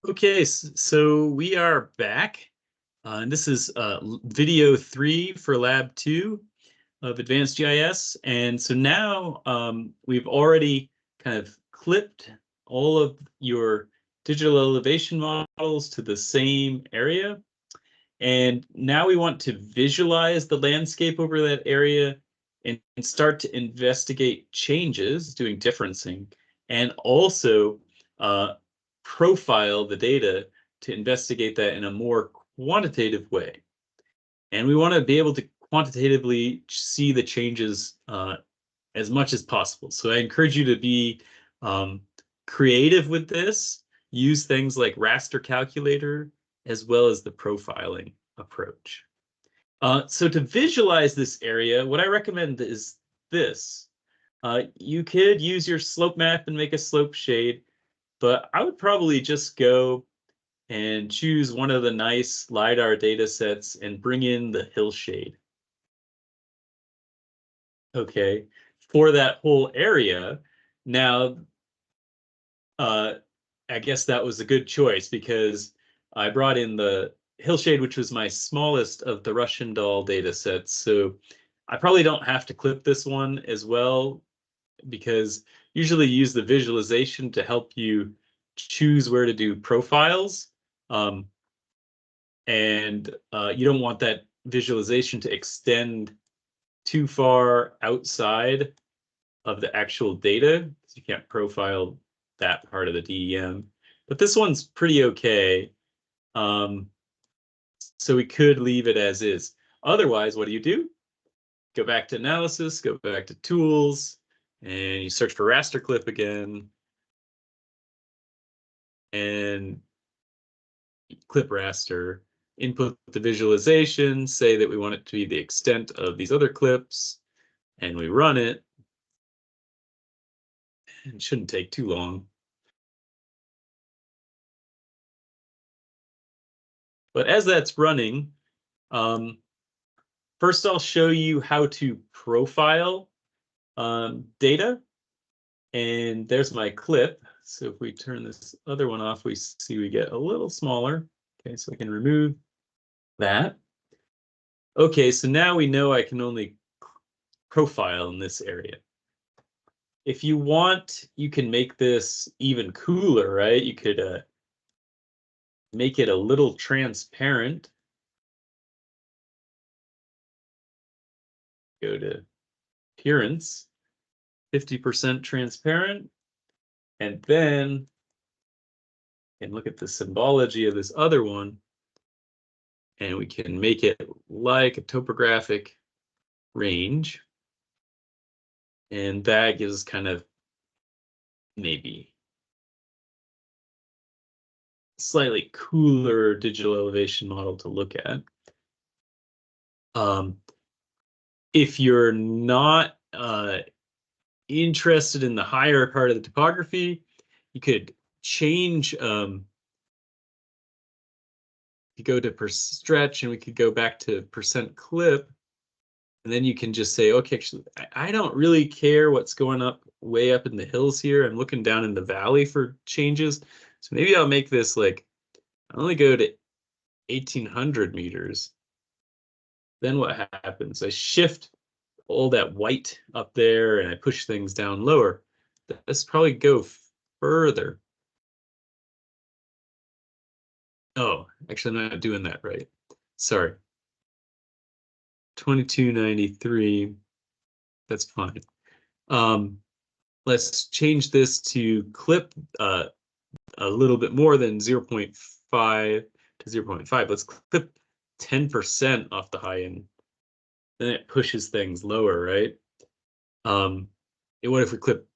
Okay, so we are back, and this is video 3 for Lab 2 of Advanced GIS. And so now we've already kind of clipped all of your digital elevation models to the same area. And now we want to visualize the landscape over that area and start to investigate changes, doing differencing, and also uh, profile the data to investigate that in a more quantitative way. And we want to be able to quantitatively see the changes as much as possible. So I encourage you to be um, creative with this. Use things like raster calculator as well as the profiling approach. So to visualize this area, what I recommend is this. You could use your slope map and make a slope shade, but I would probably just go and choose one of the nice LiDAR data sets and bring in the hill shade. Okay, for that whole area. Now, I guess that was a good choice because I brought in the hillshade, which was my smallest of the Russian doll data sets. So I probably don't have to clip this one as well because usually use the visualization to help you choose where to do profiles. And you don't want that visualization to extend too far outside of the actual data, because you can't profile that part of the DEM. But this one's pretty okay. So we could leave it as is. Otherwise, what do? Go back to analysis, go back to tools, and you search for raster clip again. And clip raster, input the visualization, say that we want it to be the extent of these other clips, and we run it. It shouldn't take too long. But as that's running, first I'll show you how to profile data. And there's my clip. So if we turn this other one off, we see we get a little smaller. Okay, so I can remove that. Okay, so now we know I can only profile in this area. If you want, you can make this even cooler, right? You could make it a little transparent. Go to appearance, 50% transparent, and then and look at the symbology of this other one, and we can make it like a topographic range, and that gives kind of maybe slightly cooler digital elevation model to look at. If you're not interested in the higher part of the topography, you could change. You go to per stretch, and we could go back to percent clip, and then you can just say, okay, actually, I don't really care what's going up way up in the hills here. I'm looking down in the valley for changes. So maybe I'll make this like, I only go to 1800 meters. Then what happens? I shift all that white up there and I push things down lower. Let's probably go further. Oh, actually, I'm not doing that right. Sorry. 2293. That's fine. Let's change this to clip a little bit more than 0.5 to 0.5. Let's clip 10% off the high end. Then it pushes things lower, right? And what if we clip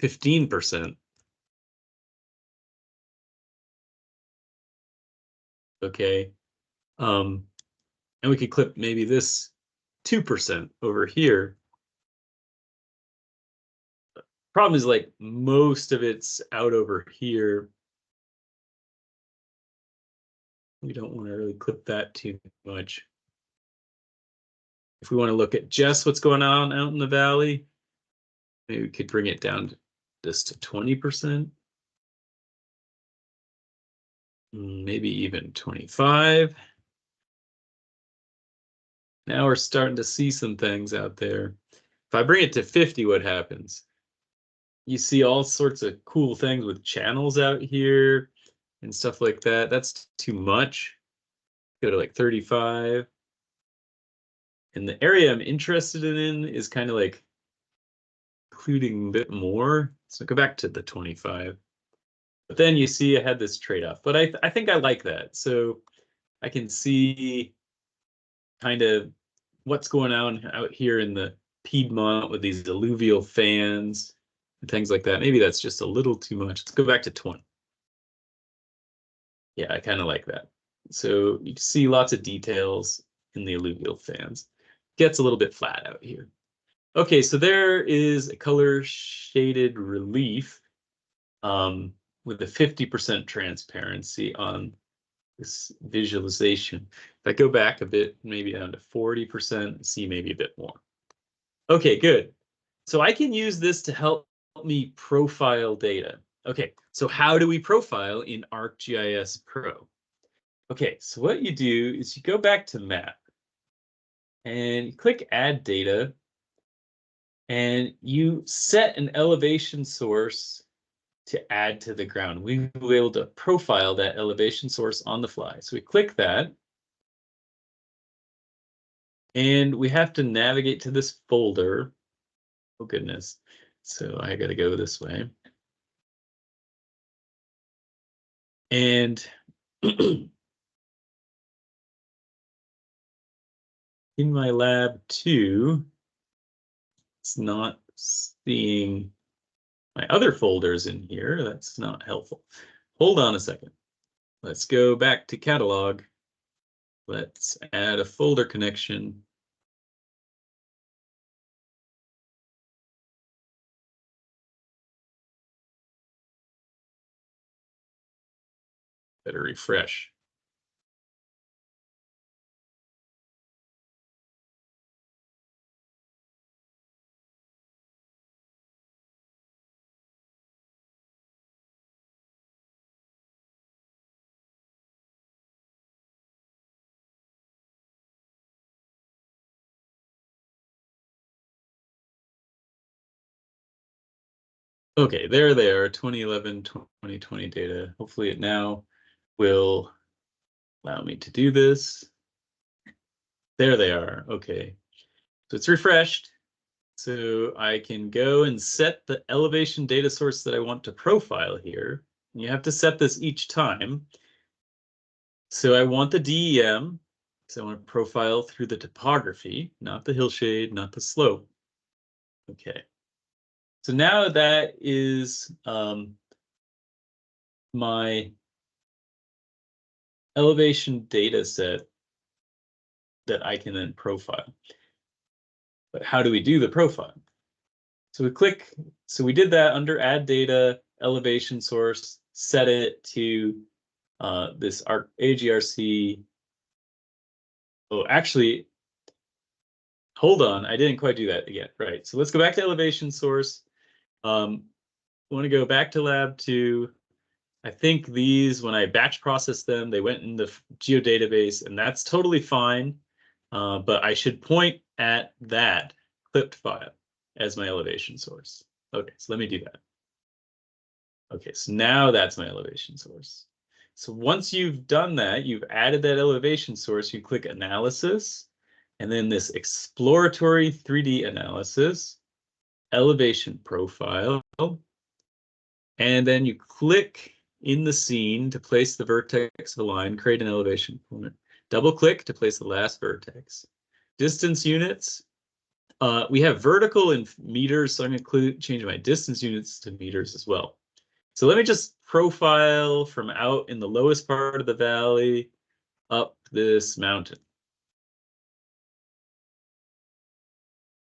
15%? Okay. And we could clip maybe this 2% over here. Problem is, like, most of it's out over here. We don't want to really clip that too much. If we want to look at just what's going on out in the valley, maybe we could bring it down to just to 20%. maybe even 25. Now we're starting to see some things out there. If I bring it to 50, what happens? You see all sorts of cool things with channels out here and stuff like that. That's too much. Go to like 35. And the area I'm interested in is kind of like including a bit more. So go back to the 25. But then you see I had this trade-off. But I think I like that. So I can see kind of what's going on out here in the Piedmont with these alluvial fans and things like that. Maybe that's just a little too much. Let's go back to 20. Yeah, I kind of like that. So you can see lots of details in the alluvial fans. Gets a little bit flat out here. Okay, so there is a color shaded relief with a 50% transparency on this visualization. If I go back a bit, maybe down to 40%, see maybe a bit more. Okay, good. So I can use this to help me profile data. Okay, so how do we profile in ArcGIS Pro? Okay, so what you do is you go back to map and you click add data and you set an elevation source to add to the ground. We will be able to profile that elevation source on the fly. So we click that and we have to navigate to this folder. Oh goodness. So I got to go this way. And in my lab 2, it's not seeing my other folders in here. That's not helpful. Hold on a second. Let's go back to catalog. Let's add a folder connection. Better refresh. Okay, there they are, 2011, 2020 data. Hopefully it now will allow me to do this. There they are. Okay, so it's refreshed. So I can go and set the elevation data source that I want to profile here. You have to set this each time. So I want the DEM, so I want to profile through the topography, not the hillshade, not the slope. Okay. So now that is my elevation data set that I can then profile. But how do we do the profile? So we did that under add data, elevation source, set it to this AGRC. Oh, actually, hold on, I didn't quite do that again. Right, so let's go back to elevation source. I want to go back to lab 2. I think these, when I batch processed them, they went in the geodatabase, and that's totally fine. But I should point at that clipped file as my elevation source. Okay, so let me do that. Okay, so now that's my elevation source. So once you've done that, you've added that elevation source, you click Analysis, and then this Exploratory 3D Analysis, Elevation Profile, and then you click in the scene to place the vertex of a line, create an elevation component. Double click to place the last vertex. Distance units. We have vertical in meters, so I'm going to change my distance units to meters as well. So let me just profile from out in the lowest part of the valley up this mountain.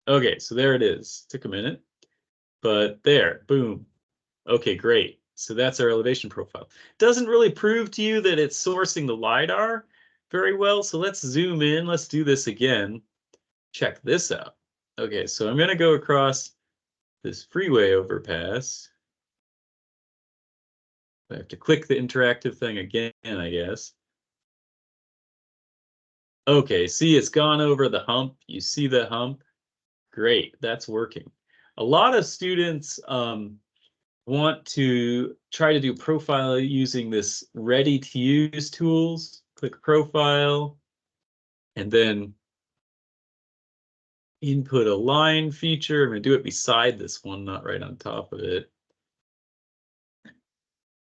Okay, so there it is. Took a minute, but there, boom. Okay, great. So that's our elevation profile. Doesn't really prove to you that it's sourcing the LiDAR very well, so let's zoom in. Let's do this again. Check this out. Okay, so I'm going to go across this freeway overpass. I have to click the interactive thing again, I guess. Okay, see, it's gone over the hump. You see the hump? Great, that's working. A lot of students want to try to do profile using this ready to use tools. Click profile and then input a line feature. I'm going to do it beside this one, not right on top of it.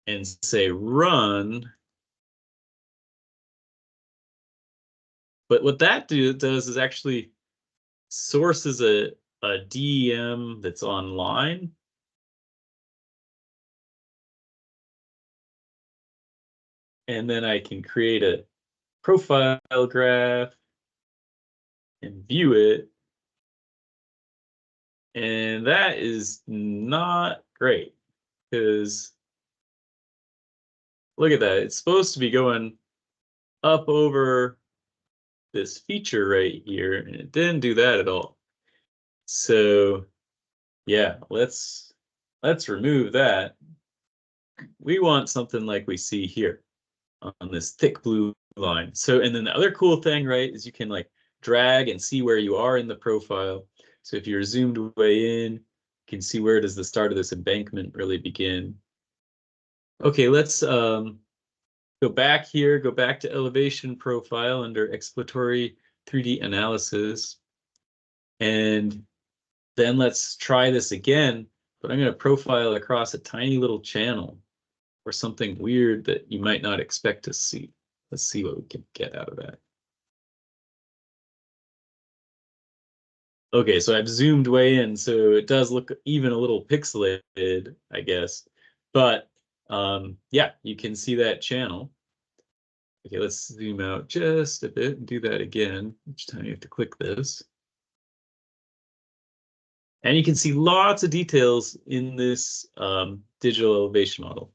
And say run. But what that does is actually sources a DEM that's online. And then I can create a profile graph and view it. And that is not great because look at that. It's supposed to be going up over this feature right here, and it didn't do that at all. So yeah, let's remove that. We want something like we see here on this thick blue line. So, and then the other cool thing, right, is you can like drag and see where you are in the profile. So if you're zoomed way in, you can see where does the start of this embankment really begin. Okay, let's go back here, go back to elevation profile under exploratory 3D analysis. And then let's try this again, but I'm going to profile across a tiny little channel or something weird that you might not expect to see. Let's see what we can get out of that. Okay, so I've zoomed way in, so it does look even a little pixelated, I guess. But yeah, you can see that channel. Okay, let's zoom out just a bit and do that again. Each time you have to click this. And you can see lots of details in this digital elevation model.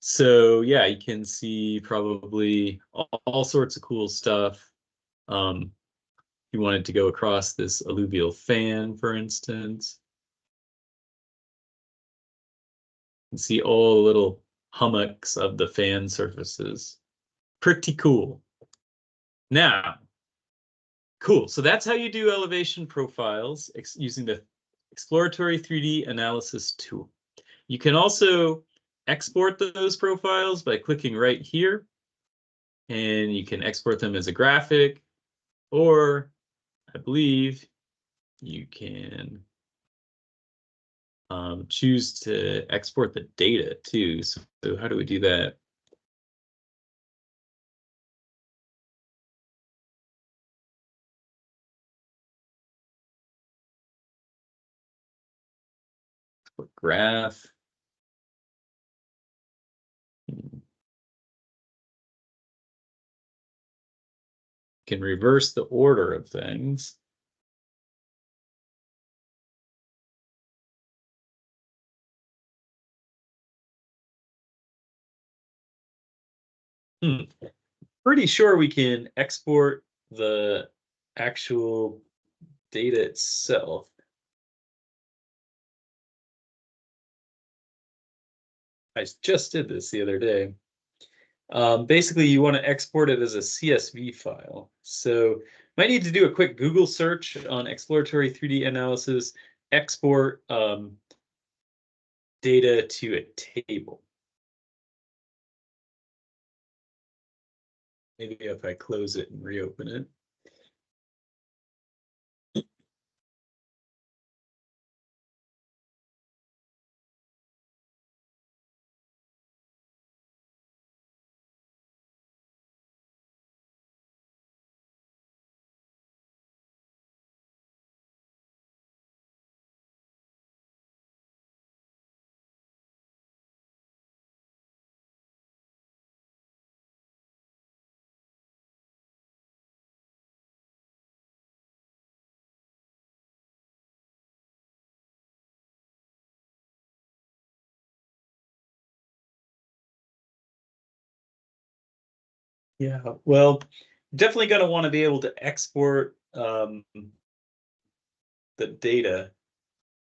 So yeah, you can see probably all sorts of cool stuff. You wanted to go across this alluvial fan, for instance. You can see all the little hummocks of the fan surfaces. Pretty cool. Now, cool. So that's how you do elevation profiles using the exploratory 3D analysis tool. You can also export those profiles by clicking right here, and you can export them as a graphic, or I believe you can choose to export the data too. So how do we do that? Export graph. Can reverse the order of things. Pretty sure we can export the actual data itself. I just did this the other day. Basically, you want to export it as a CSV file. So might need to do a quick Google search on exploratory 3D analysis, export data to a table. Maybe if I close it and reopen it. Yeah, well, definitely going to want to be able to export the data.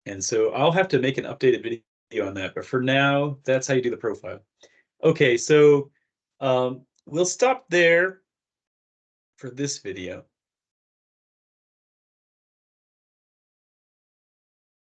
And so I'll have to make an updated video on that. But for now, that's how you do the profile. Okay, so we'll stop there for this video.